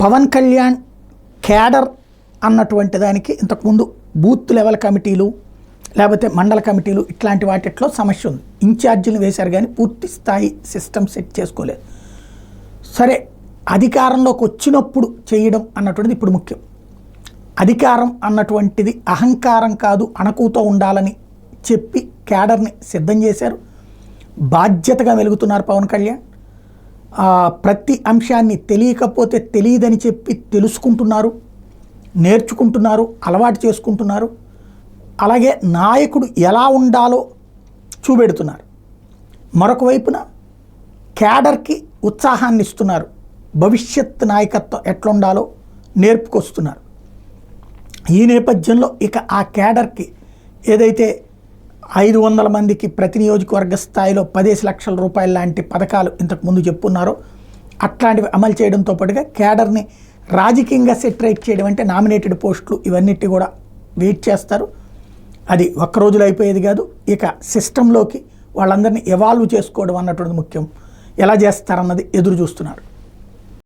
Pawan Kalyan cadre అన్నటువంటి దానికి ఇంతకుముందు బూత్ లెవెల్ కమిటీలు లేకపోతే మండల కమిటీలు ఇట్లాంటి వాటిట్లో సమస్య ఉంది. ఇన్ఛార్జీలు వేశారు కానీ పూర్తి స్థాయి సిస్టమ్ సెట్ చేసుకోలేదు. సరే, అధికారంలోకి వచ్చినప్పుడు చేయడం అన్నటువంటిది ఇప్పుడు ముఖ్యం. అధికారం అన్నటువంటిది అహంకారం కాదు, అణకువతో ఉండాలని చెప్పి క్యాడర్ని సిద్ధం చేశారు. బాధ్యతగా వెలుగుతున్నారు పవన్ కళ్యాణ్. ప్రతి అంశాన్ని తెలియకపోతే తెలియదని చెప్పి తెలుసుకుంటున్నారు, నేర్చుకుంటున్నారు, అలవాటు చేసుకుంటున్నారు. అలాగే నాయకుడు ఎలా ఉండాలో చూపెడుతున్నారు. మరొక వైపున క్యాడర్కి ఉత్సాహాన్ని ఇస్తున్నారు. భవిష్యత్ నాయకత్వం ఎట్లుండాలో నేర్పుకొస్తున్నారు. ఈ నేపథ్యంలో ఇక ఆ క్యాడర్కి ఏదైతే 500 మందికి ప్రతి నియోజకవర్గ స్థాయిలో 10 లక్షల రూపాయల లాంటి పథకాలు ఇంతకుముందు చెప్పున్నారో అట్లాంటివి అమలు చేయడంతో పాటుగా క్యాడర్ని రాజకీయంగా సెటరేట్ చేయడం అంటే నామినేటెడ్ పోస్టులు ఇవన్నిటి కూడా వెయిట్ చేస్తారు. అది ఒక్క రోజులో అయిపోయేది కాదు. ఇక సిస్టంలోకి వాళ్ళందరినీ ఎవాల్వ్ చేసుకోవడం అన్నటువంటిది ముఖ్యం. ఎలా చేస్తారన్నది ఎదురు చూస్తున్నారు.